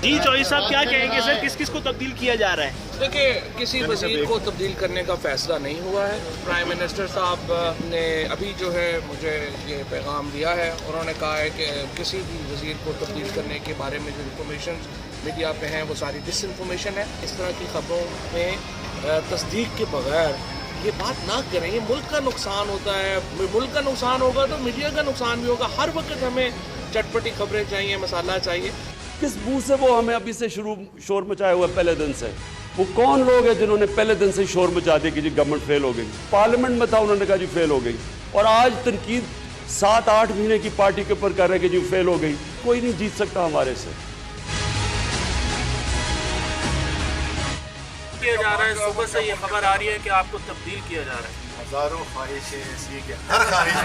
जी चौधरी साहब क्या कहेंगे सर, किस किस को तब्दील किया जा रहा है? देखिए, किसी वजीर को तब्दील करने का फैसला नहीं हुआ है। प्राइम मिनिस्टर साहब ने अभी जो है मुझे ये पैगाम दिया है, उन्होंने कहा है कि किसी भी वजीर को तब्दील करने के बारे में जो इन्फॉर्मेशन मीडिया पे हैं वो सारी डिसइंफॉर्मेशन है। इस तरह की खबरों में तस्दीक के बगैर ये बात ना करें, ये मुल्क का नुकसान होता है। मुल्क का नुकसान होगा तो मीडिया का नुकसान भी होगा। हर वक्त हमें चटपटी खबरें चाहिए, मसाला चाहिए। किस मुंह से वो हमें अभी से शुरू शोर मचाया हुआ पहले दिन से? वो कौन लोग हैं जिन्होंने पहले दिन से शोर मचा दिया कि जी गवर्नमेंट फेल हो गई? पार्लियामेंट में था, उन्होंने कहा जी फेल हो गई, और आज तनकीद 7-8 महीने की पार्टी के ऊपर कर रहे हैं कि जी फेल हो गई। कोई नहीं जीत सकता हमारे से। किया जा रहा है, सुबह से ये खबर आ रही है कि आपको तब्दील किया जा रहा है। हजारों ख्वाहिशें ऐसी कि हर ख्वाहिश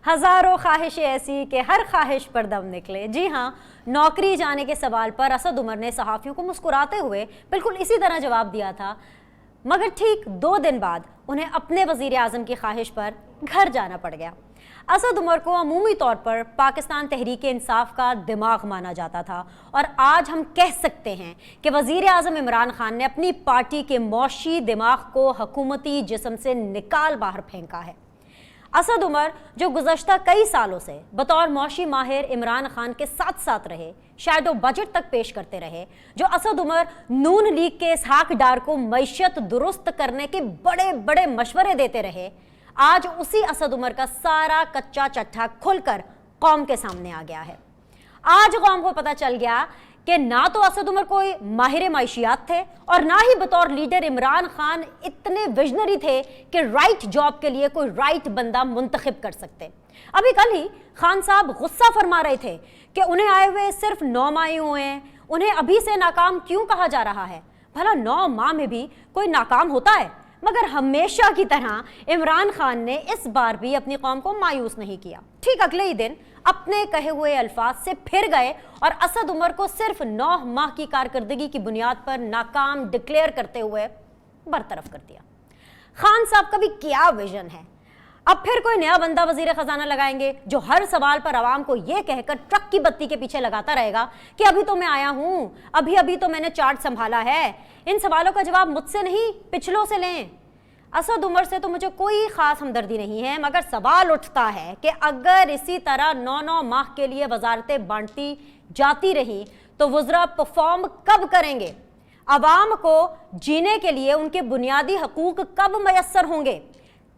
हज़ारों ख्वाहिशें ऐसी कि हर ख्वाहिश पर दम निकले। जी हाँ, नौकरी जाने के सवाल पर असद उमर ने सहाफ़ियों को मुस्कुराते हुए बिल्कुल इसी तरह जवाब दिया था, मगर ठीक 2 दिन बाद उन्हें अपने वज़ीर आज़म की ख्वाहिश पर घर जाना पड़ गया। असद उमर को अमूमी तौर पर पाकिस्तान तहरीक इंसाफ का दिमाग माना जाता था, और आज हम कह सकते हैं कि वज़ीर आज़म इमरान खान ने अपनी पार्टी के मौशी दिमाग को हुकूमती जिस्म से निकाल बाहर फेंका है। असद उमर, जो गुज़श्ता कई सालों से बतौर मौशी माहिर इमरान खान के साथ साथ रहे, शैडो बजट तक पेश करते रहे, जो असद उमर नून लीग के इसहाक डार को मईशत दुरुस्त करने के बड़े बड़े मशवरे देते रहे, आज उसी असद उमर का सारा कच्चा चट्टा खुलकर कौम के सामने आ गया है। आज कौम को पता चल गया कि ना तो असद उमर कोई माहिर माशियात थे, और ना ही बतौर लीडर इमरान खान इतने विजनरी थे कि राइट जॉब के लिए कोई राइट बंदा मुंतखब कर सकते। अभी कल ही खान साहब गुस्सा फरमा रहे थे कि उन्हें आए हुए सिर्फ 9 माह ही हुए हैं, उन्हें अभी से नाकाम क्यों कहा जा रहा है? भला 9 माह में भी कोई नाकाम होता है? मगर हमेशा की तरह इमरान खान ने इस बार भी अपनी कौम को मायूस नहीं किया। ठीक अगले ही दिन अपने कहे हुए अल्फाज से फिर गए और असद उमर को सिर्फ 9 माह की कारकर्दगी की बुनियाद पर नाकाम डिक्लेयर करते हुए बरतरफ कर दिया। खान साहब का भी क्या विजन है? अब फिर कोई नया बंदा वजीर खजाना लगाएंगे जो हर सवाल पर आवाम को यह कहकर ट्रक की बत्ती के पीछे लगाता रहेगा कि अभी तो मैं आया हूं, अभी अभी तो मैंने चार्ज संभाला है। इन सवालों का जवाब मुझसे नहीं, पिछलों से लें। असद उमर से तो मुझे कोई खास हमदर्दी नहीं है, मगर सवाल उठता है कि अगर इसी तरह 9-9 माह के लिए वजारतें बांटती जाती रही तो वज़रा परफॉर्म कब करेंगे? अवाम को जीने के लिए उनके बुनियादी हकूक कब मैसर होंगे?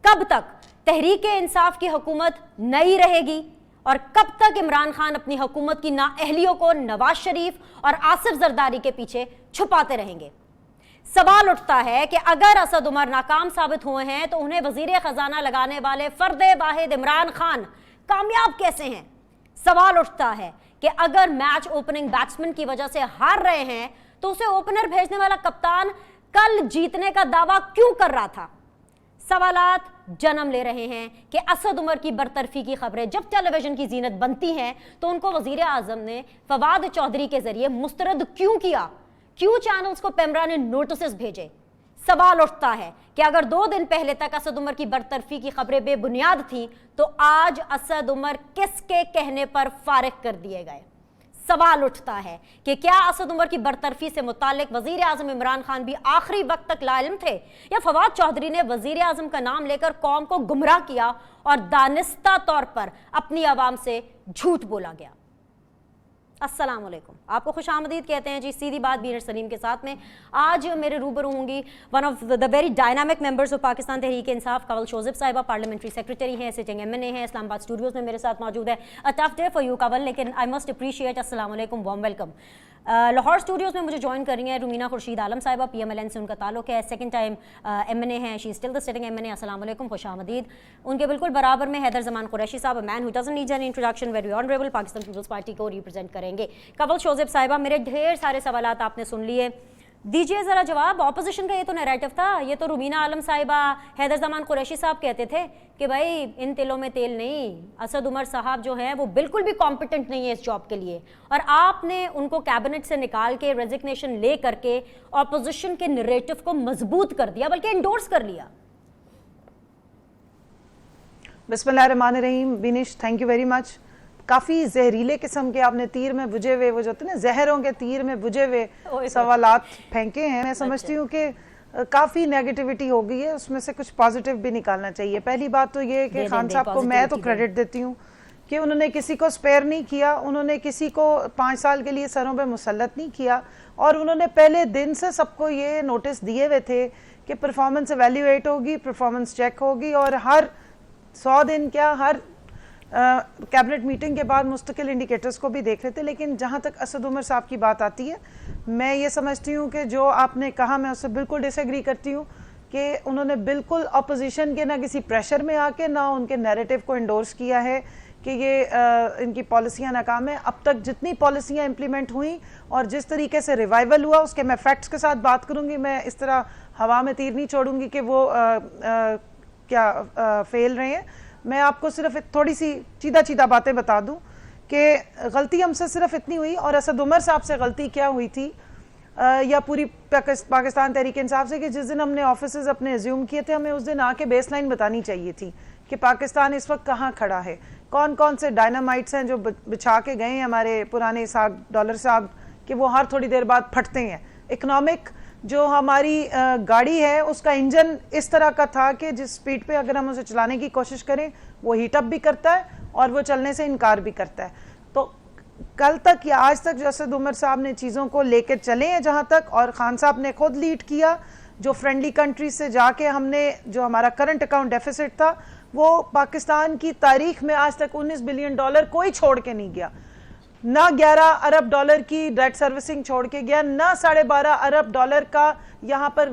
कब तक तहरीक इंसाफ की हुकूमत नई रहेगी? और कब तक इमरान खान अपनी हुकूमत की नाअहलियों को नवाज शरीफ और आसिफ जरदारी के पीछे छुपाते रहेंगे? सवाल उठता है कि अगर असद उमर नाकाम साबित हुए हैं तो उन्हें वजीर खजाना लगाने वाले फर्दे वाहिद इमरान खान कामयाब कैसे हैं? सवाल उठता है कि अगर मैच ओपनिंग बैट्समैन की वजह से हार रहे हैं तो उसे ओपनर भेजने वाला कप्तान कल जीतने का दावा क्यों कर रहा था? सवालात जन्म ले रहे हैं कि असद उमर की बरतरफी की खबरें जब टेलीविजन की जीनत बनती हैं तो उनको वजीर आजम ने फवाद चौधरी के जरिए मुस्तरद क्यों किया? क्यों चैनल्स को पेमरा ने नोटिस भेजे? सवाल उठता है कि अगर 2 दिन पहले तक असद उमर की बरतरफी की खबरें बेबुनियाद थीं तो आज असद उमर किसके कहने पर फारिग कर दिए गए? सवाल उठता है कि क्या असद उमर की बरतरफी से मुतालिक वजीर आजम इमरान खान भी आखिरी वक्त तक लाइल्म थे, या फवाद चौधरी ने वजीर आजम का नाम लेकर कौम को गुमराह किया और दानिस्ता तौर पर अपनी आवाम से झूठ बोला गया? अस्सलाम वालेकुम, आपको खुशामदीद कहते हैं जी। सीधी बात बीनर सलीम के साथ में आज मेरे रूबरू होंगी one of the very dynamic members of Pakistan Tehreek Insaf, Kanwal Shozib Sahiba, parliamentary secretary हैं, सिटिंग MNA हैं, इस्लामाबाद स्टूडियोज़ में मेरे साथ मौजूद है। A tough day for you Kanwal, लेकिन आई मस्ट अप्रीशिएट, अस्सलाम वालेकुम, वार्म वेलकम। लाहौर स्टूडियोज़ में मुझे ज्वाइन कर रही हैं रुमीना खुर्शीद आलम साहिबा, PMLN से उनका ताल्लुक है, सेकंड टाइम MNA हैं, she still the sitting MNA, अस्सलाम वालेकुम, खुशामदीद। उनके बिल्कुल बराबर में Haider Zaman Qureshi sahab, man who doesn't need any introduction, very honourable, Pakistan Peoples Party को रिप्रेजेंट करेंगे। कंवल शोज़िब साहिबा, मेरे ढेर सारे सवालात आपने सुन लिए, दीजिए ज़रा जवाब। ऑपोजिशन का ये तो नैरेटिव था, ये तो रुमीना आलम साहिबा, हैदर जमान कुरैशी साहब कहते थे कि भाई इन तिलों में तेल नहीं, असद उमर साहब जो हैं वो बिल्कुल भी कॉम्पिटेंट नहीं है इस जॉब के लिए, और आपने उनको कैबिनेट से निकाल के रेजिग्नेशन ले करके ऑपोजिशन के नैरेटिव को मजबूत कर दिया, बल्कि एंडोर्स कर लिया। बिस्मिल्लाहिर्रहमानिर्रहीम। Vinesh, thank you very much. काफ़ी जहरीले किस्म के आपने तीर में बुझे हुए, वो जो होते हैं ना जहरों के तीर में बुझे हुए सवालात फेंके हैं। मैं समझती हूँ कि काफ़ी नेगेटिविटी हो गई है, उसमें से कुछ पॉजिटिव भी निकालना चाहिए। पहली बात तो ये कि खान साहब को मैं तो क्रेडिट देती हूँ कि उन्होंने किसी को स्पेयर नहीं किया, उन्होंने किसी को 5 साल के लिए सरों पे मुसल्लत नहीं किया, और उन्होंने पहले दिन से सबको ये नोटिस दिए हुए थे कि परफॉर्मेंस एवेल्यूएट होगी, परफॉर्मेंस चेक होगी, और हर 100 दिन क्या हर कैबिनेट मीटिंग के बाद मुस्तकिल इंडिकेटर्स को भी देख रहे थे। लेकिन जहाँ तक असद उमर साहब की बात आती है, मैं ये समझती हूँ कि जो आपने कहा मैं उससे बिल्कुल डिसएग्री करती हूँ कि उन्होंने बिल्कुल अपोजिशन के ना किसी प्रेशर में आके ना उनके नैरेटिव को इंडोर्स किया है कि ये इनकी पॉलिसियाँ नाकाम है। अब तक जितनी पॉलिसियाँ इम्प्लीमेंट हुई और जिस तरीके से रिवाइवल हुआ, उसके मैं फैक्ट्स के साथ बात करूँगी, मैं इस तरह हवा में तीर नहीं छोड़ूंगी कि वो फेल रहे हैं। मैं आपको सिर्फ थोड़ी सी सीधा बातें बता दूं कि गलती हमसे सिर्फ इतनी हुई, और असद उमर साहब से गलती क्या हुई थी या पूरी पाकिस्तान तहरीक इंसाफ से, कि जिस दिन हमने ऑफिसेज अपने एज्यूम किए थे, हमें उस दिन आके बेसलाइन बतानी चाहिए थी कि पाकिस्तान इस वक्त कहाँ खड़ा है, कौन कौन से डायनामाइट्स हैं जो बिछा के गए हैं हमारे पुराने इसाक डॉलर साहब, कि वो हर थोड़ी देर बाद फटते हैं। इकोनॉमिक जो हमारी गाड़ी है उसका इंजन इस तरह का था कि जिस स्पीड पे अगर हम उसे चलाने की कोशिश करें वो हीट अप भी करता है और वो चलने से इनकार भी करता है। तो कल तक या आज तक जो असद उमर साहब ने चीज़ों को लेकर चले हैं जहाँ तक, और खान साहब ने खुद लीड किया, जो फ्रेंडली कंट्री से जाके हमने जो हमारा करंट अकाउंट डेफिसिट था वो पाकिस्तान की तारीख में आज तक $19 बिलियन कोई छोड़ के नहीं गया, ना 11 अरब डॉलर की डेट सर्विसिंग छोड़ के गया, ना 12.5 अरब डॉलर का यहाँ पर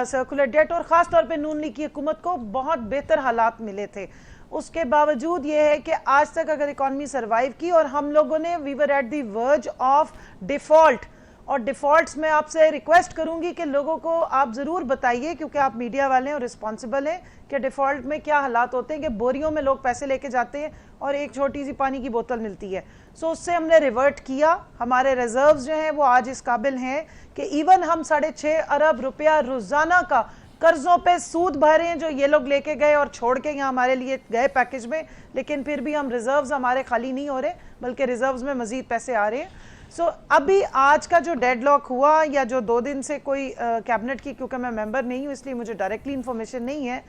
सर्कुलर डेट, और ख़ास तौर पे नून लीग की हुकूमत को बहुत बेहतर हालात मिले थे। उसके बावजूद ये है कि आज तक अगर इकॉनमी सर्वाइव की, और हम लोगों ने we were at the verge of default, और डिफ़ॉल्ट्स में आपसे रिक्वेस्ट करूंगी कि लोगों को आप ज़रूर बताइए, क्योंकि आप मीडिया वाले हैं और रिस्पॉन्सिबल हैं, कि डिफ़ॉल्ट में क्या हालात होते हैं, कि बोरियों में लोग पैसे लेके जाते हैं और एक छोटी सी पानी की बोतल मिलती है। सो उससे हमने रिवर्ट किया, हमारे रिजर्व्स जो हैं वो आज इस काबिल हैं कि इवन हम 6.5 अरब रुपया रोज़ाना का कर्जों पे सूद भर रहे हैं जो ये लोग लेके गए और छोड़ के यहाँ हमारे लिए गए पैकेज में, लेकिन फिर भी हम रिजर्व्स हमारे खाली नहीं हो रहे, बल्कि रिजर्व्स में मजीद पैसे आ रहे हैं। सो अभी आज का जो डेडलॉक हुआ या जो 2 दिन से कोई कैबिनेट की, क्योंकि मैं मेंबर नहीं हूँ इसलिए मुझे डायरेक्टली इन्फॉर्मेशन नहीं है,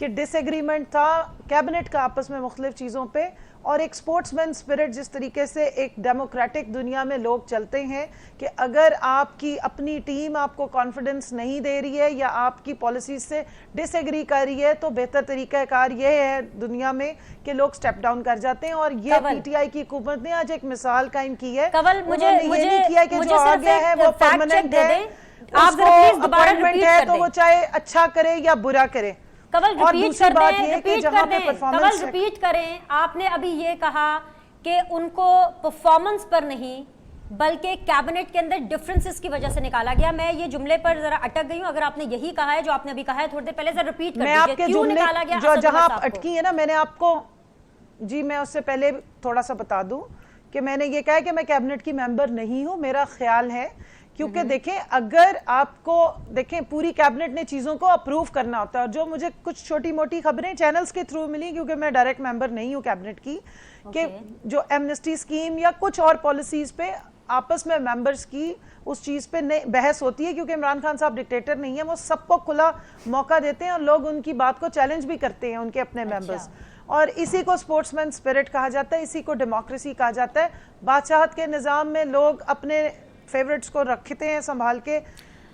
कि डिसएग्रीमेंट था कैबिनेट का आपस में मुख्तलिफ चीज़ों पे, और एक स्पोर्ट्समैन स्पिरिट जिस तरीके से एक डेमोक्रेटिक दुनिया में लोग चलते हैं कि अगर आपकी अपनी टीम आपको कॉन्फिडेंस नहीं दे रही है या आपकी पॉलिसीज से डिसएग्री कर रही है, तो बेहतर तरीकाकार ये है दुनिया में कि लोग स्टेप डाउन कर जाते हैं। और ये पीटीआई की हुकूमत ने आज एक मिसाल कायम की है। मुझे ये नहीं किया कि जो आ गया है वो परमानेंट है, उसको अपॉइंटमेंट है तो वो चाहे अच्छा करे या बुरा करे। कवल रिपीट करें, आपने अभी ये कहा कि उनको परफॉर्मेंस पर नहीं बल्कि कैबिनेट के अंदर डिफरेंसेस की वजह से निकाला गया। मैं ये जुमले पर जरा अटक गई हूं, अगर आपने यही कहा है जो आपने अभी कहा है थोड़ी देर पहले, जरा रिपीट कर दीजिए क्यों निकाला गया। जो जहां आप अटकी है ना, मैंने आपको जी मैं उससे पहले थोड़ा सा बता दूं कि मैंने ये कहा कि मैं कैबिनेट की मेंबर नहीं हूं, मेरा ख्याल है, क्योंकि देखें अगर आपको देखें पूरी कैबिनेट ने चीज़ों को अप्रूव करना होता है, और जो मुझे कुछ छोटी मोटी खबरें चैनल्स के थ्रू मिली, क्योंकि मैं डायरेक्ट मेंबर नहीं हूं कैबिनेट की, कि जो एमनेस्टी स्कीम या कुछ और पॉलिसीज पे आपस में मेंबर्स की उस चीज़ पे बहस होती है, क्योंकि इमरान खान साहब डिक्टेटर नहीं है, वो सबको खुला मौका देते हैं और लोग उनकी बात को चैलेंज भी करते हैं उनके अपने मेंबर्स, और इसी को स्पोर्ट्समैन स्पिरिट कहा जाता है, इसी को डेमोक्रेसी कहा जाता है। बादशाहत के निज़ाम में लोग अपने फेवरेट्स को रखते हैं संभाल के।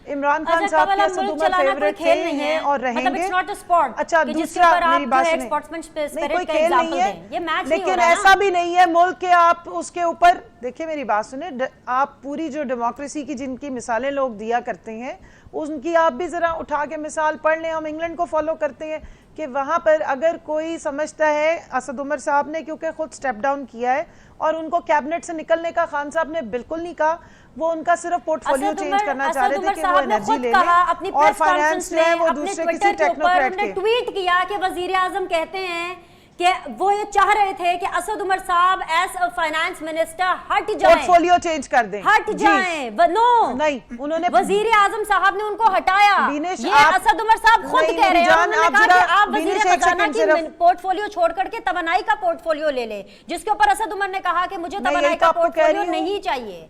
इमरान खान साहब के असद उमर फेवरेट खेल नहीं है और रहेंगे। अच्छा, दूसरा मेरी बात सुनिए, नहीं कोई खेल नहीं है, लेकिन ऐसा भी नहीं है मुल्क के आप उसके ऊपर देखिए, मेरी बात सुनिए, आप पूरी जो डेमोक्रेसी की जिनकी मिसालें लोग दिया करते हैं उनकी आप भी जरा उठा के मिसाल पढ़ लें। हम इंग्लैंड को फॉलो करते हैं कि वहां पर अगर कोई समझता है, असद उमर साहब ने क्योंकि खुद स्टेप डाउन किया है और उनको कैबिनेट से निकलने का खान साहब ने बिल्कुल नहीं कहा, वो उनका सिर्फ पोर्टफोलियो चेंज करना चाह रहे थे कि वो एनर्जी ले लें, और फाइनेंस जो है वो दूसरे किसी टेक्नोक्रेट के। ट्वीट किया कि वजीर आजम कहते हैं कि वो ये चाह रहे थे कि असद उमर साहब एज अ फाइनेंस मिनिस्टर हट जाएं, पोर्टफोलियो चेंज कर दें, हट जाएं। नो, नहीं, उन्होंने वजीर आजम साहब ने उनको हटाया। बीनेश, ये असद उमर साहब खुद नहीं, कह रहे हैं, जान, उन्होंने आप कहा जरा- कि आप बीनेश, वजीर एक खजाना सेकंड की सिर्फ- पोर्टफोलियो छोड़ करके तवानाई का पोर्टफोलियो ले ले, जिसके ऊपर असद उमर ने कहा कि मुझे मैं तवानाई यही तो का आपको कह रही पोर्टफोलियो हूँ। नहीं चाहिए।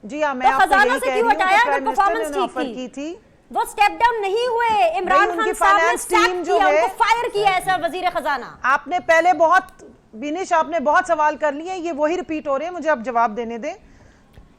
जी हाँ, मैं तो आपको खजाना यही से कह क्यों रही हूँ कि हटाया अगर प्राइम मिनिस्टर ने परफॉर्मेंस उन्हें ठीक ऑफर थी? की थी। वो स्टेप डाउन नहीं हुए, इमरान उनकी खान साहब ने फाइनेंस सैक टीम जो किया, है- उनको फायर किया ऐसा वजीर खजाना। आपने पहले बहुत बीनेश, आपने बहुत सवाल कर लिए, ये वही रिपीट हो रहे हैं, मुझे अब जवाब देने दें।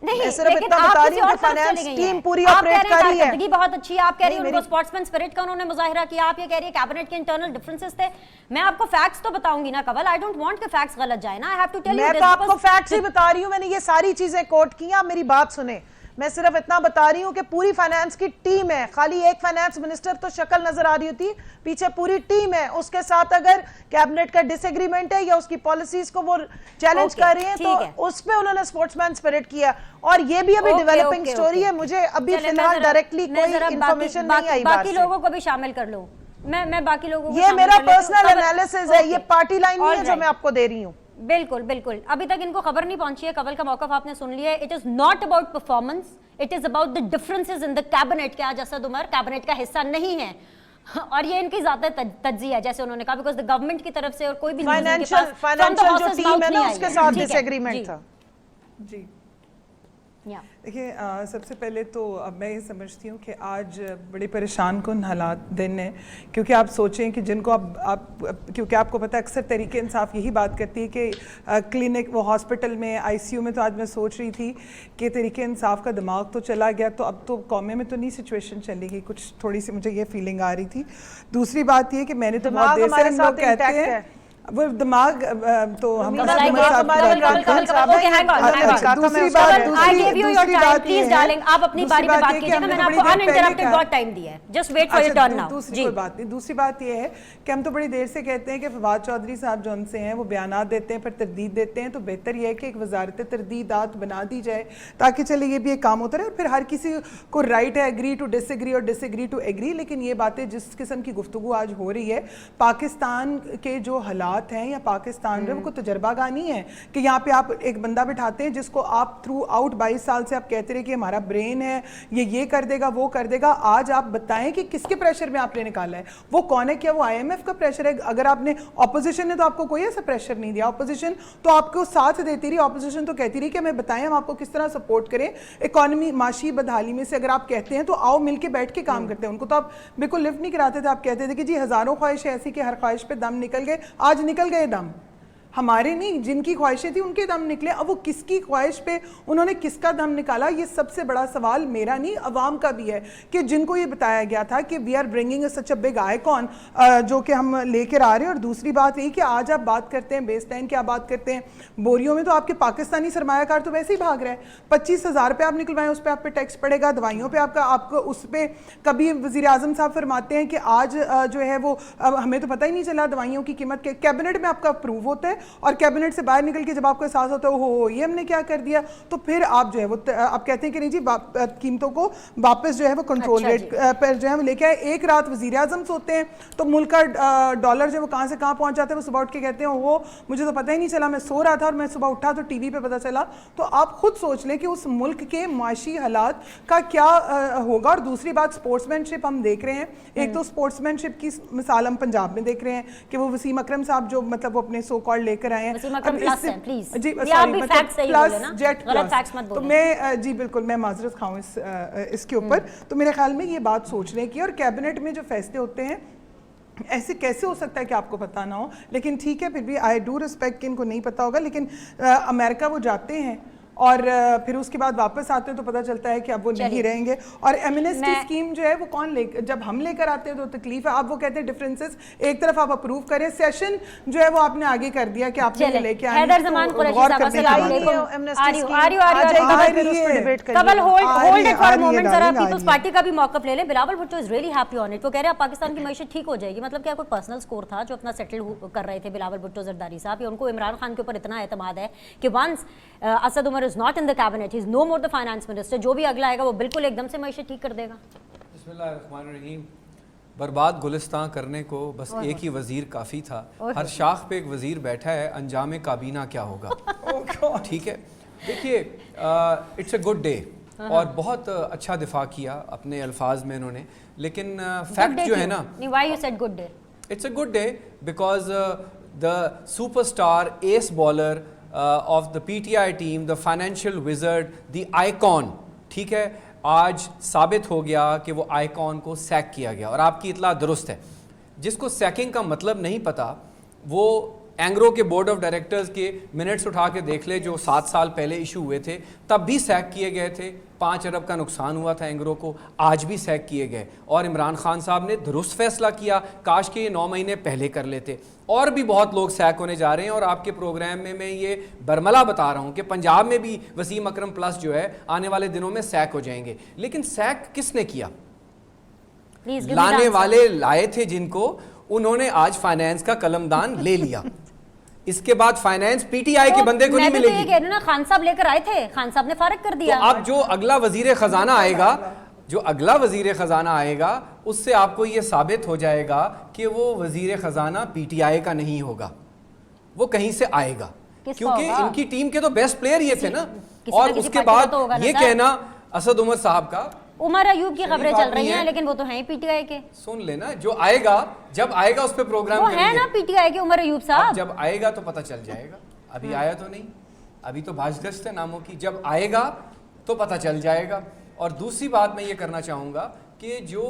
नहीं, मैं सिर्फ लेकिन इतना आप बता रही किसी हूँ और कि तरफ फाइनेंस चली गई टीम हैं। पूरी आप ऑपरेट कह कर रही है। कारकर्दगी बहुत अच्छी है, आप कह रही हैं नहीं, उनको स्पोर्ट्समैन स्पिरिट का उन्होंने मुजाहिरा किया, आप ये कह रही है कैबिनेट के इंटरनल डिफरेंसेस थे। मैं आपको फैक्ट्स तो बताऊंगी ना कवल, आई डोंट वांट कि फैक्ट्स गलत जाए ना, I have to tell you मैं दिस तो आपको बिकॉज़ फैक्ट्स ही बता रही हूँ, मैंने ये सारी चीजें कोट की, आप मेरी बात सुने। मैं सिर्फ इतना बता रही हूँ कि पूरी फाइनेंस की टीम है, खाली एक फाइनेंस मिनिस्टर तो शक्ल नजर आ रही होती, पीछे पूरी टीम है। उसके साथ अगर कैबिनेट का डिसएग्रीमेंट है या उसकी पॉलिसीज को वो चैलेंज Okay, कर रही हैं, ठीक है। तो उस पे उन्होंने स्पोर्ट्समैन स्पिरिट किया। और ये भी अभी डेवलपिंग स्टोरी है, मुझे अभी फिलहाल डायरेक्टली कोई इंफॉर्मेशन नहीं आई बाहर बाकी से। लोगों को भी शामिल कर लो, मैं बाकी लोगों को ये शामिल मेरा कर लेती हूँ। पर्सनल कवल- एनालिसिस है, ये Okay, पार्टी लाइन नहीं है all जो right. मैं आपको दे रही हूँ। बिल्कुल बिल्कुल, अभी तक इनको खबर नहीं पहुंची है। कवल का मौकफ आपने सुन लिया है। It is not about performance, it is about the differences in the cabinet के आज असद उमर कैबिनेट का हिस्सा नहीं है और ये इनकी ज्यादा तज्जिया है, जैसे उन्होंने कहा, बिकॉज द गवर्नमेंट की तरफ से और कोई भी न्यूज़ इनके पास from the फाइनेंशियल जो horse's टीम mouth है ना, नहीं आई उसके है। साथ ठीक है, डिसएग्रीमेंट जी, था। जी या। देखिए, सबसे पहले तो अब मैं ये समझती हूँ कि आज बड़े परेशान कुन हालात दिन है, क्योंकि आप सोचें कि जिनको आप क्योंकि आपको पता है अक्सर तहरीक इंसाफ यही बात करती है कि क्लिनिक वो हॉस्पिटल में आईसीयू में, तो आज मैं सोच रही थी कि तहरीक इंसाफ का दिमाग तो चला गया, तो अब तो कौमे में तो नहीं सिचुएशन चलेगी, कुछ थोड़ी सी मुझे ये फीलिंग आ रही थी। दूसरी बात ये कि मैंने तो बहुत देर से हम लोग कहते हैं वो दिमाग तो हम दूसरी बात ये है कि हम तो बड़ी देर से कहते हैं कि फवाद चौधरी साहब जो उनसे हैं वो बयानात देते हैं पर तरदीद देते हैं, तो बेहतर यह है कि एक वजारत तरदीदात बना दी जाए ताकि चले ये भी एक काम होता रहे, और फिर हर किसी को राइट है एग्री टू डिसएग्री और डिसएग्री टू एग्री। लेकिन ये बातें जिस किस्म की गुफ्तगू आज हो रही है, पाकिस्तान के जो हालात हैं या पाकिस्तान में वो तजर्बागानी है कि यहाँ पे आप एक बंदा बिठाते हैं जिसको आप थ्रू आउट 22 साल से आप कहते रहे कि हमारा ब्रेन है, ये कर देगा वो कर देगा। आज आप बताएं कि किसके प्रेशर में आपने निकाला है, वो कौन है? क्या वो IMF का प्रेशर है? अगर आपने ऑपोजिशन ने तो आपको कोई ऐसा प्रेशर नहीं दिया, ऑपोजिशन तो आपको साथ देती रही, ऑपोजिशन तो कहती रही कि हमें बताएं हम आपको किस तरह सपोर्ट करें इकॉनमी माशी बदहाली में से। अगर आप कहते हैं तो आओ मिलके बैठ के काम करते हैं। उनको तो आप बिल्कुल लिफ्ट नहीं कराते थे, आप कहते थे कि जी हजारों ख्वाहिशें ऐसी कि हर ख्वाहिश पे दम निकल गए। आज निकल गए दम, हमारे नहीं, जिनकी ख्वाहिशें थी उनके दम निकले। अब वो किसकी ख्वाहिश पे उन्होंने किसका दम निकाला, ये सबसे बड़ा सवाल मेरा नहीं अवाम का भी है कि जिनको ये बताया गया था कि we are bringing such a big icon जो कि हम लेकर आ रहे हैं। और दूसरी बात यही कि आज आप बात करते हैं बेस लाइन की, आप बात करते हैं बोरियों में, तो आपके पाकिस्तानी सरमायाकार तो वैसे ही भाग रहा है। 25,000 रुपये आप निकलवाएं, उस पर आप पे टैक्स पड़ेगा, दवाइयों पर आपको उस पर कभी वज़ीर आज़म साहब फरमाते हैं कि आज जो है वो हमें तो पता ही नहीं चला दवाइयों की कीमत के, कैबिनेट में आपका अप्रूव होता है और कैबिनेट से बाहर निकल के जब आपको एहसास होता है हो ये हमने क्या कर दिया, तो फिर आप जो है वो आप कहते हैं कि नहीं जी कीमतों को वापस जो है वो कंट्रोल रेट पर जो है वो लेके आए। एक रात वज़ीर आज़म सोते हैं तो मुल्क का डॉलर जो वो कहाँ से कहाँ पहुँच जाता है, वो सुबह उठ के कहते हैं वो मुझे तो पता ही नहीं चला, मैं सो रहा था और मैं सुबह उठा तो टीवी पे पता चला। तो आप खुद सोच लें कि उस मुल्क के माशी हालात का क्या होगा। और दूसरी बात स्पोर्ट्समैनशिप हम देख रहे हैं, एक तो स्पोर्ट्समैनशिप की मिसाल हम पंजाब में देख रहे हैं कि वो वसीम अकरम साहब जो मतलब वो अपने सो कॉल्ड लेकर आए हैं, तो मैं जी बिल्कुल मैं माजरत खाऊं इसके ऊपर। तो मेरे ख्याल में ये बात सोचने की, और कैबिनेट में जो फैसले होते हैं ऐसे कैसे हो सकता है कि आपको पता ना हो, लेकिन ठीक है फिर भी आई डू रिस्पेक्ट कि इनको नहीं पता होगा। लेकिन अमेरिका वो जाते हैं और फिर उसके बाद वापस आते हैं तो पता चलता है कि अब वो नहीं रहेंगे। और एमनेस्टी स्कीम जो है वो कौन जब हम लेकर आते हैं तो तकलीफ है। आप वो कहते हैं डिफरेंसेस एक तरफ आप अप्रूव करें, सेशन जो है वो आपने आगे कर दिया कि आपने लेके आए। पार्टी का भी मौकफ ले लें। Bilawal Bhutto is really happy on it. वो कह रहे हैं पाकिस्तान की मैशत ठीक हो जाएगी। मतलब क्या कोई पर्सनल स्कोर था जो अपना सेटल कर रहे थे बिलावल भुट्टो जरदारी साहब, या उनको इमरान खान के ऊपर इतना एतमाद है कि once Asad Umar is not in the cabinet, he is no more the finance minister, जो भी अगला आएगा वो बिल्कुल एकदम से मैशत ठीक कर देगा। बिस्मिल्लाहिर्रहमानिर्रहीम। बर्बाद गुलिस्तान करने को बस एक ही वजीर काफ़ी था। हर शाख पे एक वजीर बैठा है, अंजाम काबीना क्या होगा। ठीक है, देखिए इट्स अ गुड डे और बहुत अच्छा दिफा किया अपने अल्फाज में इन्होंने, लेकिन फैक्ट जो है ना, why you said good day? It's a good day because the superstar S bowler of the PTI team, the financial wizard, the icon, ठीक है, आज साबित हो गया कि वो आइकॉन को सैक किया गया। और आपकी इतला दुरुस्त है, जिसको सैकिंग का मतलब नहीं पता वो एंग्रो के बोर्ड ऑफ डायरेक्टर्स के मिनट्स उठा के देख ले, जो 7 साल पहले इशू हुए थे, तब भी सैक किए गए थे। 5 अरब का नुकसान हुआ था एंग्रो को, आज भी सैक किए गए। और इमरान खान साहब ने दुरुस्त फैसला किया, काश के ये 9 महीने पहले कर लेते। और भी बहुत लोग सैक होने जा रहे हैं और आपके प्रोग्राम में मैं ये बरमला बता रहा हूँ कि पंजाब में भी वसीम अकरम प्लस जो है आने वाले दिनों में सैक हो जाएंगे। लेकिन सैक किसने किया? लाने वाले लाए थे जिनको, उन्होंने आज फाइनेंस का कलमदान ले लिया। इसके बाद फाइनेंस पीटीआई के बंदे को नहीं मिलेगी। तो ना खान साहब लेकर आए थे, खान साहब ने फारिग कर दिया। तो अब जो अगला वजीर खजाना आएगा, जो अगला वजीर खजाना आएगा, उससे आपको ये साबित हो जाएगा कि वो वजीर खजाना पीटीआई का नहीं होगा, वो कहीं से आएगा, क्योंकि इनकी टीम के तो बेस्ट प्लेयर ये थे ना। और उसके बाद ये कहना असद उमर साहब का, उमर अयूब की खबरें चल रही हैं, लेकिन वो तो हैं पीटीआई के। सुन लेना, जो आएगा, जब आएगा उस पे प्रोग्राम वो है ना पीटीआई के उमर अयूब साहब। जब आएगा तो पता चल जाएगा। अभी आया तो नहीं, अभी तो भाषगश्त है नामों की। जब आएगा तो पता चल जाएगा। और दूसरी बात मैं ये करना चाहूँगा कि जो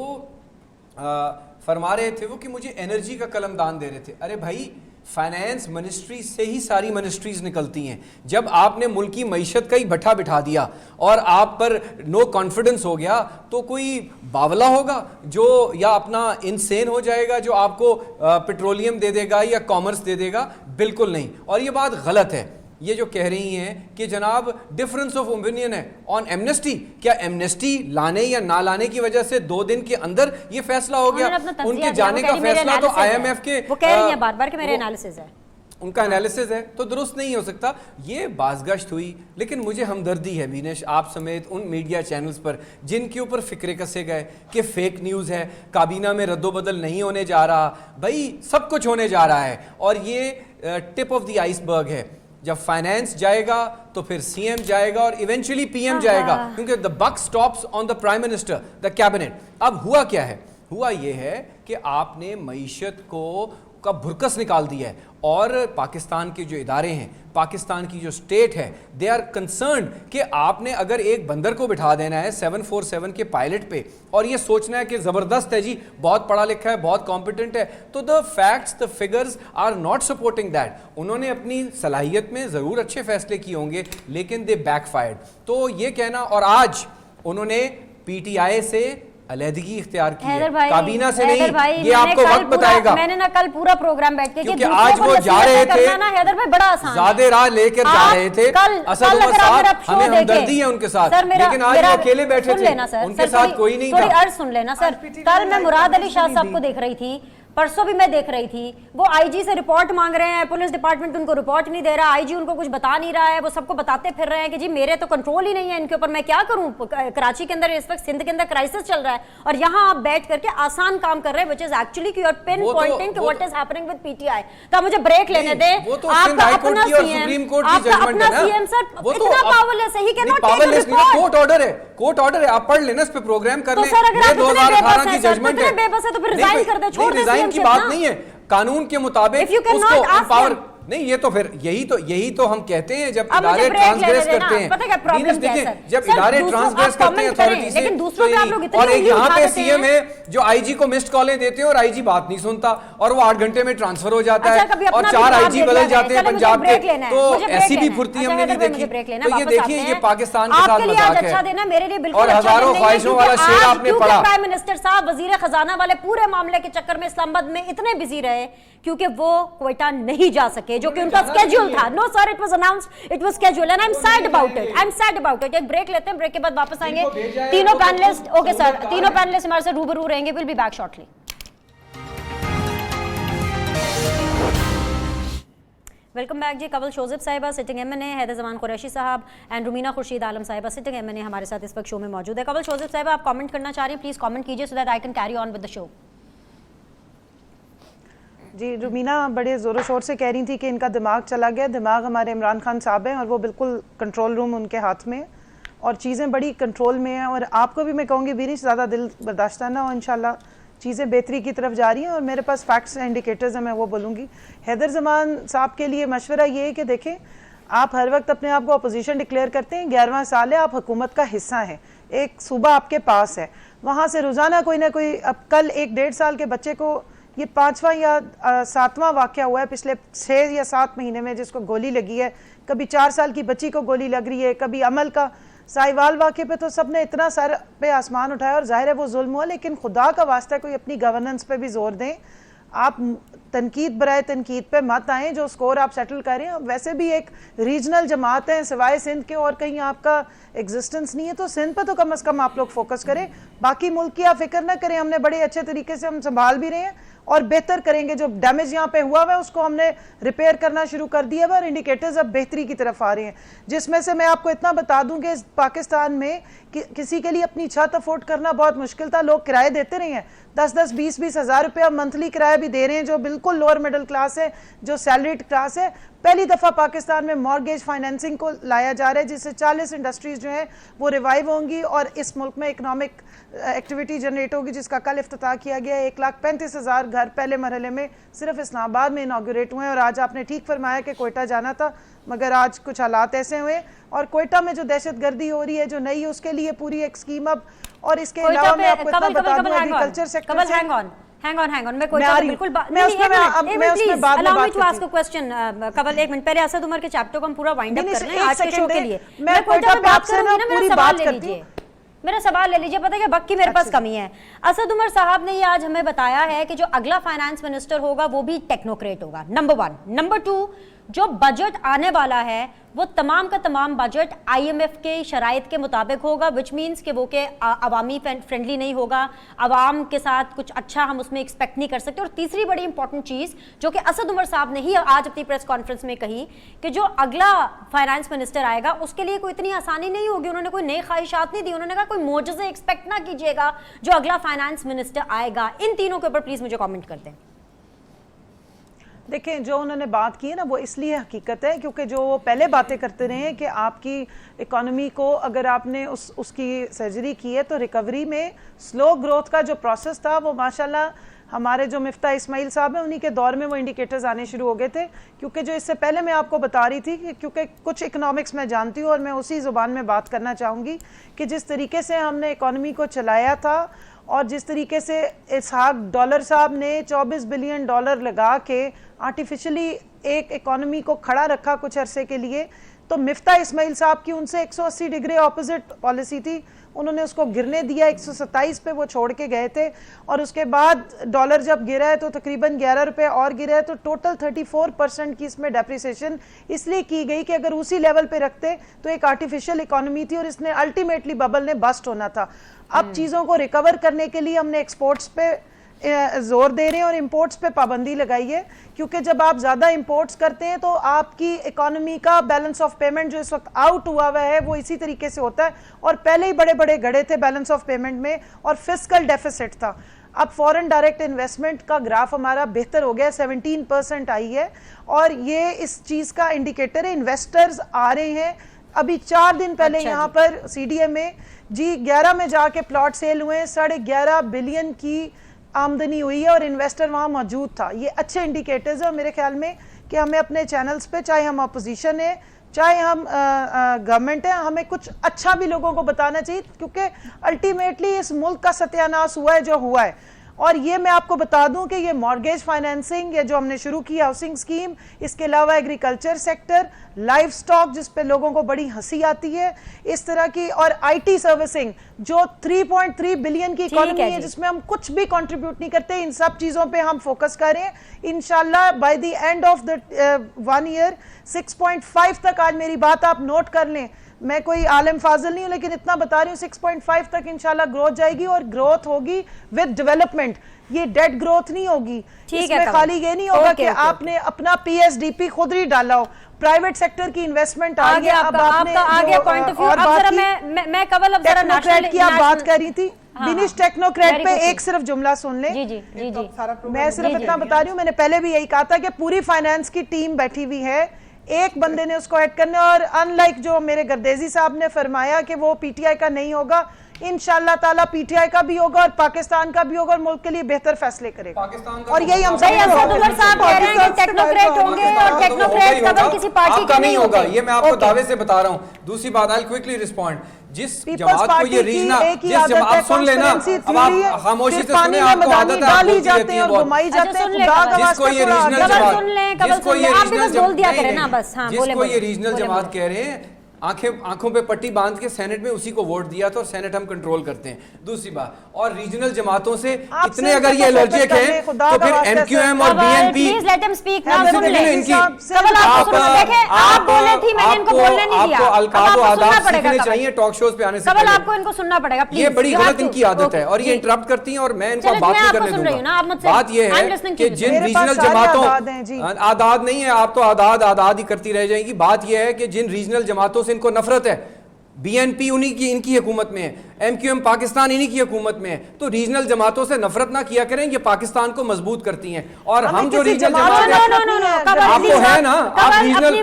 फरमा रहे थे वो कि मुझे एनर्जी का कलमदान दे रहे थे। अरे भाई, फाइनेंस मिनिस्ट्री से ही सारी मिनिस्ट्रीज निकलती हैं। जब आपने मुल्क की मईशत का ही भट्ठा बिठा दिया और आप पर नो कॉन्फिडेंस हो गया, तो कोई बावला होगा जो या अपना इनसेन हो जाएगा जो आपको पेट्रोलियम दे देगा या कॉमर्स दे देगा? बिल्कुल नहीं। और ये बात गलत है ये जो कह रही हैं कि जनाब डिफरेंस ऑफ ओपिनियन है ऑन एमनेस्टी। क्या एमनेस्टी लाने या ना लाने की वजह से 2 दिन के अंदर ये फैसला हो गया? उनके जाने का फैसला तो आईएमएफ के, वो कह रही हैं बार-बार कि मेरा एनालिसिस है, उनका एनालिसिस है, तो दुरुस्त नहीं हो सकता। ये बाज़गश्त हुई, लेकिन मुझे हमदर्दी है बीनेश आप समेत उन मीडिया चैनल्स पर जिनके ऊपर फिक्रे कसे गए कि फेक न्यूज़ है, काबीना में रद्दोबदल नहीं होने जा रहा। भाई सब कुछ होने जा रहा है और ये टिप ऑफ द आइसबर्ग है। जब फाइनेंस जाएगा तो फिर सीएम जाएगा और इवेंचुअली पीएम जाएगा, क्योंकि the buck stops on the prime minister, the cabinet. अब हुआ क्या है? हुआ ये है कि आपने मईशत को का भुरकस निकाल दिया है और पाकिस्तान के जो इदारे हैं, पाकिस्तान की जो स्टेट है, दे आर कंसर्न्ड कि आपने अगर एक बंदर को बिठा देना है 747 के पायलट पे और ये सोचना है कि ज़बरदस्त है जी, बहुत पढ़ा लिखा है, बहुत कॉम्पिटेंट है, तो the facts, the figures are not supporting that. उन्होंने अपनी सलाहियत में ज़रूर अच्छे फैसले किए होंगे, लेकिन दे बैकफायर्ड। तो ये कहना, और आज उन्होंने पीटीआई से अलहदगी इख्तियार की है, काबीना से नहीं। ये आपको वक्त बताएगा। मैंने ना कल पूरा प्रोग्राम बैठ के, क्योंकि आज वो जा रहे थे, हैदर भाई बड़ा आसान, ज़्यादा राह लेकर जा रहे थे। असद उमर साहब, हमें हमदर्दी है उनके साथ, लेकिन आज वो अकेले बैठे थे, उनके साथ कोई नहीं था। थोड़ी अर्ज सुन लेना सर। कल मैं मुराद अली शाह साहब को देख रही थी, परसों भी मैं देख रही थी, वो आईजी से रिपोर्ट मांग रहे हैं, पुलिस डिपार्टमेंट उनको रिपोर्ट नहीं दे रहा, आईजी उनको कुछ बता नहीं रहा है, वो सबको बताते फिर रहे हैं कि जी मेरे तो कंट्रोल ही नहीं है इनके ऊपर, मैं क्या करूं। कराची के अंदर इस वक्त सिंध के अंदर क्राइसिस चल रहा है और यहाँ आप बैठ करके आसान काम कर रहे हैं, which is actually you are pinpointing to what is happening with PTI. तो मुझे ब्रेक लेने दें। आपका अपना सीएम सर इतना पावरलेस है, he can not take a report. Court order है, कोर्ट ऑर्डर है, आप पढ़ लेना इस पे प्रोग्राम कर लें। 2018 की जजमेंट है, बेबस है तो फिर रिजाइन कर दे, छोड़ दे। रिजाइन की बात नहीं है, कानून के मुताबिक उसको एम्पावर नहीं। ये तो फिर यही तो हम कहते हैं जब इदारे ट्रांसग्रेस करते हैं। जब इदारे ट्रांसग्रेस करते हैं अथॉरिटी से, और एक यहाँ पे सीएम है जो आईजी को मिस्ड कॉलें देते हैं और आईजी बात नहीं सुनता और वो 8 घंटे में ट्रांसफर हो जाता है और 4 आईजी बदल जाते हैं पंजाब के। तो ऐसी भी फुर्ती हमने नहीं देखी। तो ये देखिए, ये पाकिस्तान के साथ मजाक है और हजारों ख्वाहिशों वाला शेर आपने पढ़ा। प्राइम मिनिस्टर साहब वजीर खजाना वाले पूरे मामले के चक्कर में इस्लामाबाद में इतने बिजी रहे क्योंकि वो क्वेटा नहीं जा सके, जो कि उनका स्केड्यूल था। No sir, it was announced, it was schedule and I am sad about it, I am sad about it. एक ब्रेक लेते हैं, ब्रेक के बाद वापस आएंगे। तीनों पैनलिस्ट, ओके सर, तीनों पैनलिस्ट हमारे साथ रूबरू रहेंगे। Will be back shortly. Welcome back जी। Kanwal Shozib Sahiba sitting MNA, Haider Zaman Qureshi Sahab and Rumina Khurshid Alam साहिबा सिटिंग एमएनए हमारे साथ इस वक्त शो में मौजूद है। कवल शोजिब साहिबा, आप कमेंट करना चाह रही हैं, प्लीज कमेंट कीजिए so that I can carry on with the show. जी, रुमीना बड़े ज़ोरों शोर से कह रही थी कि इनका दिमाग चला गया। दिमाग हमारे इमरान खान साहब हैं और वो बिल्कुल कंट्रोल रूम उनके हाथ में है और चीज़ें बड़ी कंट्रोल में हैं। और आपको भी मैं कहूँगी भी नहीं ज़्यादा दिल बर्दाश्त ना हो, इंशाल्लाह चीज़ें बेहतरी की तरफ जा रही हैं और मेरे पास फैक्ट्स एंड इंडिकेटर्स हैं, मैं वो बोलूँगी। हैदर ज़मान साहब के लिए मशवरा ये है कि देखें, आप हर वक्त अपने आप को अपोजिशन डिक्लेयर करते हैं, 11वां साल है, आप हुकूमत का हिस्सा हैं, एक सूबा आपके पास है, वहाँ से रोज़ाना कोई ना कोई, अब कल एक 1.5 साल के बच्चे को ये 5वां या 7वां वाक़या हुआ है पिछले 6 या 7 महीने में जिसको गोली लगी है। कभी 4 साल की बच्ची को गोली लग रही है, कभी अमल का साहिवाल वाक़े पे तो सबने इतना सर पे आसमान उठाया और जाहिर है वो जुल्म हुआ, लेकिन खुदा का वास्ता कोई अपनी गवर्नेंस पे भी जोर दें। आप तनकीद बराए तनकीद पे मत आएँ, जो स्कोर आप सेटल करें। वैसे भी एक रीजनल जमात है, सिवाय सिंध के और कहीं आपका एग्जिस्टेंस नहीं है, तो सिंध पे तो कम से कम आप लोग फोकस करें। बाकी मुल्क की आप फिक्र ना करें, हमने बड़े अच्छे तरीके से हम संभाल भी रहे हैं और बेहतर करेंगे। जो डैमेज यहाँ पे हुआ है उसको हमने रिपेयर करना शुरू कर दिया है और इंडिकेटर्स अब बेहतरी की तरफ आ रहे हैं, जिसमें से मैं आपको इतना बता दूं कि पाकिस्तान में किसी के लिए अपनी छत अफोर्ड करना बहुत मुश्किल था। लोग किराए देते रहे हैं, 10-10, 20-20 हज़ार रुपया मंथली किराया भी दे रहे हैं, जो बिल्कुल लोअर मिडिल क्लास है, जो सैलरीड क्लास है। पहली दफ़ा पाकिस्तान में मॉर्गेज फाइनेंसिंग को लाया जा रहा है, जिससे 40 इंडस्ट्रीज जो हैं वो रिवाइव होंगी और इस मुल्क में इकनॉमिक एक्टिविटी जनरेट होगी, जिसका कल इफ्तिताह किया गया है। 1,35,000 घर पहले मरहले में सिर्फ इस्लामाबाद में इनाग्रेट हुए हैं। और आज आपने ठीक फरमाया कि कोयटा जाना था, मगर आज कुछ हालात ऐसे हुए और कोयटा में जो दहशतगर्दी हो रही है जो नई, उसके लिए पूरी एक स्कीम अब। और इसके अलावा मैं आपको इतना बता दूं, एग्रीकल्चर सेक्टर से Hang on, मैं कोयटा बिल्कुल allow me to ask a question, कवल एक मिनट पहले असद उमर के चैप्टर को हम पूरा वाइंड अप कर रहे हैं आज के शो के लिए। मैं कोयटा पे बात करूंगी ना, मेरा सवाल ले लीजिए, मेरा सवाल ले लीजिए। पता है कि वक्त की मेरे पास कमी है। असद उमर साहब ने ये आज हमें बताया है कि जो अगला फाइनेंस मिनिस्टर होगा वो भी टेक्नोक्रेट होगा, नंबर 1। नंबर 2, जो बजट आने वाला है वो तमाम का तमाम बजट IMF के शराइत के मुताबिक होगा, विच मीन्स कि वो के अवामी फ्रेंडली नहीं होगा, अवाम के साथ कुछ अच्छा हम उसमें एक्सपेक्ट नहीं कर सकते। और तीसरी बड़ी इंपॉर्टेंट चीज़ जो कि असद उमर साहब ने ही आज अपनी प्रेस कॉन्फ्रेंस में कही कि जो अगला फाइनेंस मिनिस्टर आएगा उसके लिए कोई इतनी आसानी नहीं होगी। उन्होंने कोई नई ख्वाहिशात नहीं दी, उन्होंने कहा कोई मोजज़े एक्सपेक्ट ना कीजिएगा जो अगला फाइनेंस मिनिस्टर आएगा। इन तीनों के ऊपर प्लीज़ मुझे कॉमेंट कर दें। देखें, जो उन्होंने बात की है ना वो इसलिए हकीकत है क्योंकि जो वो पहले बातें करते रहे हैं कि आपकी इकोनॉमी को अगर आपने उसकी सर्जरी की है तो रिकवरी में स्लो ग्रोथ का जो प्रोसेस था वो माशाल्लाह हमारे जो मिफ्ता इस्माइल साहब हैं उन्हीं के दौर में वो इंडिकेटर्स आने शुरू हो गए थे। क्योंकि जो इससे पहले मैं आपको बता रही थी कि क्योंकि कुछ इकोनॉमिक्स मैं जानती हूँ और मैं उसी ज़ुबान में बात करना चाहूँगी कि जिस तरीके से हमने इकोनॉमी को चलाया था और जिस तरीके से इसहाक डॉलर साहब ने $24 बिलियन लगा के आर्टिफिशियली एक इकोनॉमी को खड़ा रखा कुछ अरसे के लिए, तो मिफ्ता इस्माइल साहब की उनसे 180 डिग्री ऑपोजिट पॉलिसी थी। उन्होंने उसको गिरने दिया, 127 पे वो छोड़ के गए थे और उसके बाद डॉलर जब गिरा है तो तकरीबन 11 रुपये और गिरा है, तो टोटल 34% की इसमें डेप्रिसिएशन इसलिए की गई कि अगर उसी लेवल पे रखते तो एक आर्टिफिशियल इकोनॉमी थी और इसने अल्टीमेटली बबल ने बस्ट होना था। अब चीज़ों को रिकवर करने के लिए हमने एक्सपोर्ट्स पे जोर दे रहे हैं और इंपोर्ट्स पे पाबंदी लगाई है, क्योंकि जब आप ज़्यादा इंपोर्ट्स करते हैं तो आपकी इकोनॉमी का बैलेंस ऑफ पेमेंट जो इस वक्त आउट हुआ हुआ है वो इसी तरीके से होता है और पहले ही बड़े बड़े गड़े थे बैलेंस ऑफ पेमेंट में और फिस्कल डेफिसिट था। अब फॉरेन डायरेक्ट इन्वेस्टमेंट का ग्राफ हमारा बेहतर हो गया, 17% आई है और ये इस चीज़ का इंडिकेटर है। इन्वेस्टर्स आ रहे हैं। अभी 4 दिन पहले यहाँ पर CDM में G11 में जाके प्लॉट सेल हुए हैं, 11.5 बिलियन की आमदनी हुई है और इन्वेस्टर वहाँ मौजूद था। ये अच्छे इंडिकेटर्स हैं और मेरे ख्याल में कि हमें अपने चैनल्स पे, चाहे हम अपोजिशन है चाहे हम गवर्नमेंट है, हमें कुछ अच्छा भी लोगों को बताना चाहिए, क्योंकि अल्टीमेटली इस मुल्क का सत्यानाश हुआ है जो हुआ है। और ये मैं आपको बता दूं कि ये मॉर्गेज फाइनेंसिंग ये जो हमने शुरू की हाउसिंग स्कीम, इसके अलावा एग्रीकल्चर सेक्टर, लाइफ स्टॉक जिस पे लोगों को बड़ी हंसी आती है इस तरह की, और IT सर्विसिंग जो 3.3 बिलियन की इकोनॉमी है जिसमें हम कुछ भी कंट्रीब्यूट नहीं करते, इन सब चीज़ों पे हम फोकस करें। इंशाल्लाह by the end of the 1 year 6.5 तक, आज मेरी बात आप नोट कर लें, मैं कोई आलम फाजिल नहीं हूं लेकिन इतना बता रही हूँ, 6.5 तक इंशाल्लाह ग्रोथ जाएगी और ग्रोथ होगी विद डेवलपमेंट। ये डेड ग्रोथ नहीं होगी। इसमें खाली ये नहीं होगा कि आपने अपना PSDP खुद ही डाला हो, प्राइवेट सेक्टर की इन्वेस्टमेंट आ गया। अब आपने आगे पॉइंट ऑफ व्यू, अब जरा मैं कवल अब जरा नेशनल की आप बात कर रही थी, बिनिश टेक्नोक्रेट पे एक सिर्फ जुमला सुन ले। जी जी जी जी मैं सिर्फ इतना बता रही हूँ, मैंने पहले भी यही कहा था कि पूरी फाइनेंस की टीम बैठी हुई है, एक बंदे ने उसको ऐड करना, और अनलाइक जो मेरे गर्देजी साहब ने फरमाया कि वो पीटीआई का नहीं होगा, इंशाल्लाह ताला पीटीआई का भी होगा और पाकिस्तान का भी होगा और मुल्क के लिए बेहतर फैसले करेगा। और यही हम भाई असद उमर साहब कह रहे हैं कि टेक्नोक्रेट होंगे और टेक्नोक्रेट कभी किसी पार्टी आपका के नहीं होगा, होते। ये मैं आपको दावे से बता रहा हूँ। दूसरी बात, आई क्विकली रिस्पॉन्ड, जिस जमात को ये रीजना, जिस जमात सुन लेना, अब आप खामोशी से सुने, आपको आदत है, डाली जाते हैं और घुमाई जाते हैं, जिसको ये रीजनल जमात, जिसको ये बोल रीजनल जमात कह रहे हैं, आंखों पे पट्टी बांध के सेनेट में उसी को वोट दिया था और सेनेट हम कंट्रोल करते हैं। दूसरी बात, और रीजनल जमातों से इतने अगर ये एलर्जिक हैं तो फिर एमक्यूएम और बीएनपी, आपको अलकाब आदाब सीखने चाहिए टॉक शोज पे आने से पहले। आपको इनको सुनना पड़ेगा, ये बड़ी गलत इनकी आदत है और ये इंटरप्ट करती हैं और मैं इनको बात नहीं करने दूंगा। बात ये है कि जिन रीजनल जमातों, आदाद नहीं है, आप तो आदाद ही करती रह जाएंगी। बात ये है कि जिन रीजनल जमातों से इनको नफरत है, बीएनपी उन्हीं की, इनकी हुकूमत में है, एमक्यूएम पाकिस्तान इन्हीं की हुकूमत में है, तो रीजनल जमातों से नफरत ना किया करें, ये पाकिस्तान को मजबूत करती हैं। और हम जो रीजनल जमात आपको है ना, आप रीजनल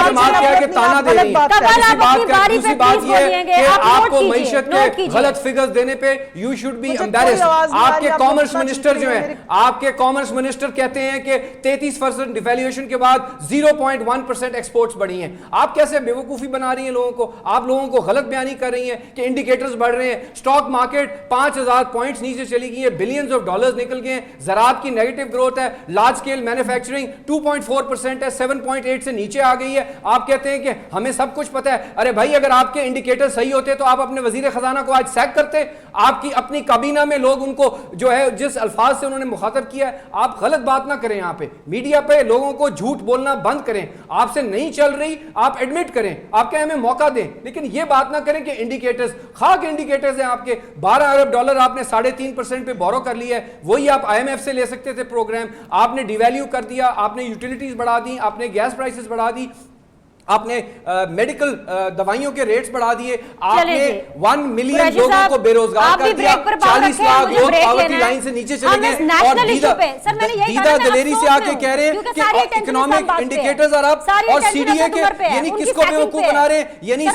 जमात क्या के ताना दे रही हैं। दूसरी बात ये है कि आपको मईशत के गलत फिगर्स देने पे यू शुड बी एम्बैरेस्ड। आपके कॉमर्स मिनिस्टर जो है, आपके कॉमर्स मिनिस्टर कहते हैं कि 33% डिवैल्यूएशन के बाद 0.1% एक्सपोर्ट्स बढ़ी हैं। आप कैसे बेवकूफी बना रही हैं लोगों को, आप लोगों को गलत बयानी कर रही हैं कि इंडिकेटर्स बढ़ रहे हैं। स्टॉक मार्केट 5000 पॉइंट्स नीचे चली गई है, बिलियंस ऑफ डॉलर्स निकल गए हैं। ज़राअत की नेगेटिव ग्रोथ है, लार्ज स्केल मैन्युफैक्चरिंग 2.4% है, 7.8 से नीचे आ गई है। आप कहते हैं कि हमें सब कुछ पता है। अरे भाई, अगर आपके इंडिकेटर सही होते तो आप अपने वजीर खजाना को आज सैक करते। आपकी अपनी काबीना में लोग उनको जो है जिस अल्फाज से उन्होंने मुखातब किया है, आप गलत बात ना करें। यहाँ पे मीडिया पे लोगों को झूठ बोलना बंद करें। आपसे नहीं चल रही, आप एडमिट करें, आप क्या हमें मौका दें, लेकिन ये बात ना करें कि इंडिकेटर्स, खाक इंडिकेटर्स हैं आपके। 12 अरब डॉलर आपने 3.5% पे बोरो कर लिया है, वही आप आईएमएफ से ले सकते थे प्रोग्राम। आपने डिवैल्यू कर दिया, आपने यूटिलिटीज बढ़ा दी, आपने गैस प्राइसेस बढ़ा दी, आपने मेडिकल दवाइयों के रेट्स बढ़ा दिए, आपने 1 मिलियन लोगों को बेरोजगार कर दिया, 40 लाख लोग पॉवर्टी लाइन से नीचे चले गए। और दीदा दलेरी से आके कह रहे हैं कि इकोनॉमिक इंडिकेटर्स और आप और सीडीए के, यानी किसको बेवकूफ बना रहे हैं, यानी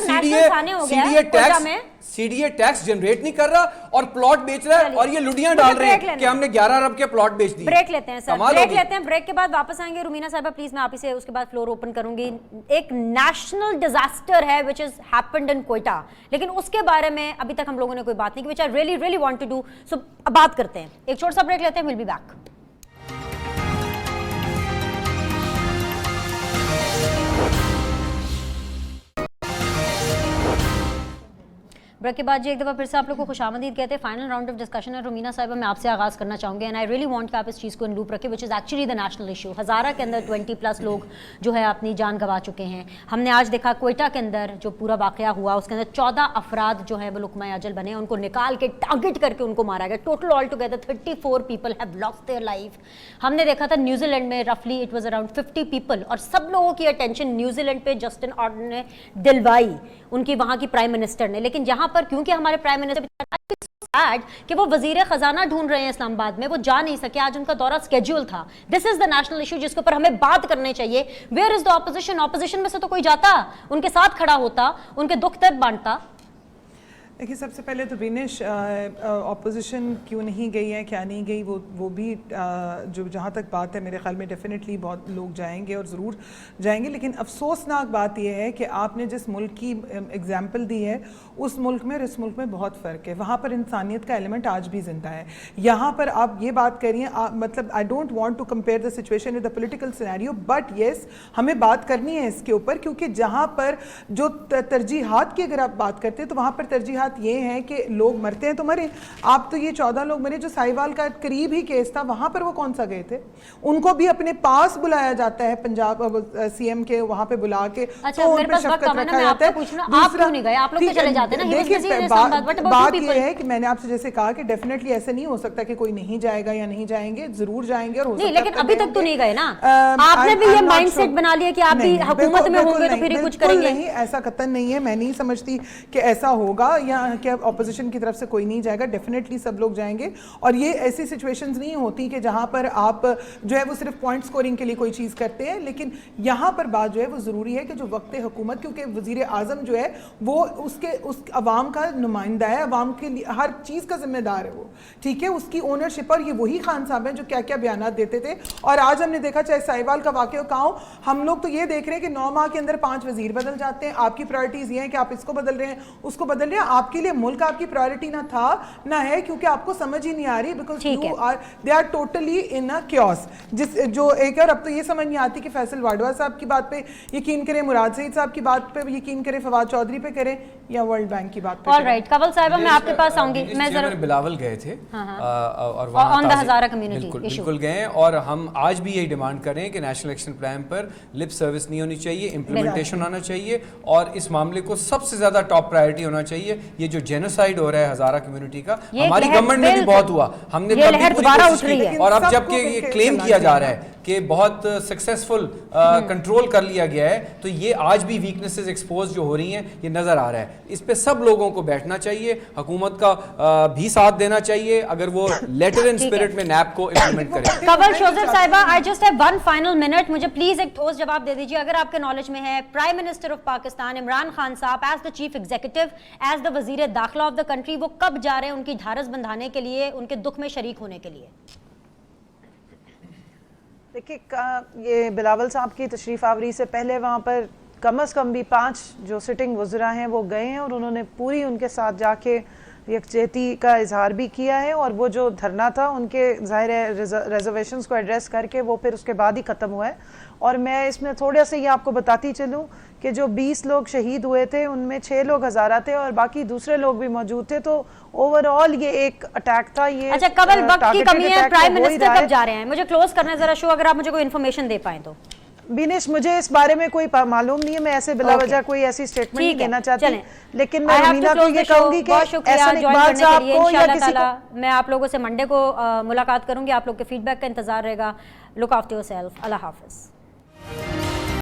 सीडीए टैक्स जनरेट नहीं कर रहा और प्लॉट बेच रहा है, और ये लुडियां डाल रहे हैं कि हमने 11 अरब के प्लॉट बेच दिए। ब्रेक लेते हैं सर, ब्रेक लेते हैं, ब्रेक के बाद वापस आएंगे। रुमीना साहिबा प्लीज, मैं आप ही से उसके बाद फ्लोर ओपन करूंगी। एक नेशनल डिजास्टर है which is happened in Quetta, लेकिन उसके बारे में अभी तक हम लोगों ने कोई बात नहीं की, which I really really want to do. So अब बात करते हैं, एक छोटा सा ब्रेक लेते हैं, विल बी बैक। ब्रेक के बाद जी एक दफ़ा फिर से आप लोग को खुशामदीद कहते हैं। फाइनल राउंड ऑफ डिस्कशन है। रुमीना साहिबा, मैं आपसे आगाज़ करना चाहूँगी एंड आई रियली वांट कि आप इस चीज़ को इन लूप रखें, which is actually the national issue. Hazara के अंदर 20+ लोग जो है अपनी जान गंवा चुके हैं। हमने आज देखा क्वेटा के अंदर जो पूरा वाक़या हुआ, उसके अंदर 14 अफराद जो है वो लुकमा अजल बने, उनको निकाल के टारगेट करके उनको मारा गया। Total all together 34 people have lost their life. हमने देखा था न्यूजीलैंड में रफली इट वाज अराउंड 50 पीपल, और सब लोगों की अटेंशन न्यूजीलैंड पे जस्टिन आर्डन ने दिलवाई, उनकी वहाँ की प्राइम मिनिस्टर ने। लेकिन यहाँ पर क्योंकि हमारे प्राइम मिनिस्टर कि वो वजीर खजाना ढूंढ रहे हैं इस्लामाबाद में, वो जा नहीं सके, आज उनका दौरा स्केड्यूल था। This is the national issue जिसके ऊपर हमें बात करनी चाहिए। Where is the opposition? Opposition में से तो कोई जाता, उनके साथ खड़ा होता, उनके दुख दर्द बांटता। देखिए, सबसे पहले तो बिनिश ऑपोजिशन क्यों नहीं गई है, क्या नहीं गई, वो भी जो जहाँ तक बात है, मेरे ख्याल में डेफिनेटली बहुत लोग जाएंगे और ज़रूर जाएंगे। लेकिन अफसोसनाक बात यह है कि आपने जिस मुल्क की एग्जाम्पल दी है, उस मुल्क में और इस मुल्क में बहुत फ़र्क है। वहाँ पर इंसानियत का एलिमेंट आज भी ज़िंदा है। यहाँ पर आप ये बात कर रही हैं, मतलब I don't want to compare the situation with the political scenario, but yes, हमें बात करनी है इसके ऊपर, क्योंकि जहाँ पर जो तरजीहात की अगर आप बात करते हैं तो वहाँ पर तरजीहात ये है कि लोग मरते हैं तो मरे। आप तो ये 14 लोग मरे, जो साहिवाल का करीब ही केस था, वहां पर वो कौन सा गए थे? उनको भी अपने पास बुलाया जाता है, पंजाब सीएम के वहां पे बुला के। अच्छा, तो मेरे पास वक्त कम है ना, मैं आपसे पूछना, आप क्यों नहीं गए? आप लोग तो चले जाते ना। देखिए, बात ये है कि मैंने आपसे जैसे कहा कि डेफिनेटली ऐसे नहीं हो सकता कि कोई नहीं जाएगा या नहीं जाएंगे, जरूर जाएंगे। और हो सकता है, लेकिन अभी तक तो नहीं गए ना। आपने भी ये माइंडसेट बना लिया कि आप भी हुकूमत में होंगे तो फिर कुछ करेंगे। नहीं, ऐसा कतई नहीं है। मैं नहीं समझती कि ऐसा होगा, या यहाँ के ऑपोजिशन की तरफ से कोई नहीं जाएगा, डेफिनेटली सब लोग जाएंगे। और ये ऐसी सिचुएशंस नहीं होती कि जहाँ पर आप जो है वो सिर्फ पॉइंट स्कोरिंग के लिए कोई चीज़ करते हैं, लेकिन यहाँ पर बात जो है वो ज़रूरी है कि जो वक्त हुकूमत, क्योंकि वज़ीर आज़म जो है वो उस अवाम का नुमाइंदा है, अवाम के लिए हर चीज़ का जिम्मेदार है वो, ठीक है, उसकी ओनरशिप। और ये वही खान साहब हैं जो क्या क्या बयान देते थे। और आज हमने देखा, चाहे साहिवाल का वाक़या कहा हो, हम लोग तो ये देख रहे हैं कि 9 माह के अंदर 5 वजीर बदल जाते हैं। आपकी प्रायोरिटीज़ ये हैं कि आप इसको बदल रहे हैं, उसको बदल रहे हैं। आपके लिए मुल्क आपकी प्रायोरिटी ना था ना है, क्योंकि आपको समझ ही नहीं आ रही, because you are they are totally in a chaos. जिस जो एक, और अब तो ये समझ नहीं आती कि फैसल वाडवा साहब की बात पे यकीन करें, मुराद सईद साहब की बात पे यकीन करें, फवाद चौधरी पे करें, या वर्ल्ड बैंक की बात पे। ऑलराइट, कंवल साहिबा मैं आपके पास आऊंगी। मैं जरा बिलावल गए थे और ऑन द हज़ारा कम्युनिटी बिल्कुल गए, और हम आज भी यही डिमांड कर रहे हैं कि नेशनल एक्शन प्लान पर लिप सर्विस नहीं होनी चाहिए, इम्प्लीमेंटेशन आना चाहिए, और इस मामले को सबसे ज्यादा टॉप प्रायोरिटी होना चाहिए। ये जो जेनोसाइड हो रहा है हज़ारा कम्युनिटी का, हमारी गवर्नमेंट में भी बहुत हुआ, हमने तब भी पूरी कोशिश की, और अब जबकि ये क्लेम किया जा रहा है कि बहुत सक्सेसफुल कंट्रोल कर लिया गया है, तो ये आज भी वीकनेसेस एक्सपोज जो हो रही हैं ये नजर आ रहा है। इस पे सब लोगों को बैठना चाहिए, हुकूमत का भी साथ देना चाहिए, अगर वो लेटर एंड स्पिरिट में नैप को इम्प्लीमेंट करें। कंवल शोजर साहिबा, I just have 1 final minute, मुझे प्लीज एक ठोस जवाब दे दीजिए, अगर आपके नॉलेज में है, prime minister of Pakistan Imran Khan Sahab as the chief executive, as the वजीर दाखिला ऑफ द कंट्री, वो कब जा रहे हैं उनकी ढारस बंधाने के लिए, उनके दुख में शरीक होने के लिए? देखिए, ये बिलावल साहब की तशरीफ़ आवरी से पहले वहाँ पर कम से कम भी 5 जो सिटिंग वज़रा हैं वो गए हैं, और उन्होंने पूरी उनके साथ जाके यकजहती का इजहार भी किया है। और वो जो धरना था उनके ज़ाहिर है रिजर्वेशंस को एड्रेस करके वो फिर उसके बाद ही ख़त्म हुआ है। और मैं इसमें थोड़ा सा ये आपको बताती चलूँ कि जो 20 लोग शहीद हुए थे उनमें 6 लोग हज़ारा थे और बाकी दूसरे लोग भी मौजूद थे। तो ओवरऑल ये एक अटैक था। ये अच्छा कंवल, वक्त की कमी है, प्राइम मिनिस्टर कब जा रहे हैं? मुझे क्लोज करना है जरा शो, अगर आप मुझे कोई इन्फॉर्मेशन दे पाएं तो। बिनेश, मुझे इस बारे में कोई मालूम नहीं है, मैं ऐसे बिला वजह कोई ऐसी स्टेटमेंट नहीं देना चाहती, लेकिन मैं मीना को ये कहूंगी कि ऐसा इकबाल साहब को या किसी को, मैं आप लोगों से मंडे को मुलाकात करूंगी, आप लोग के फीडबैक का इंतजार रहेगा। लुक आफ्टर योरसेल्फ, अल्लाह हाफिज।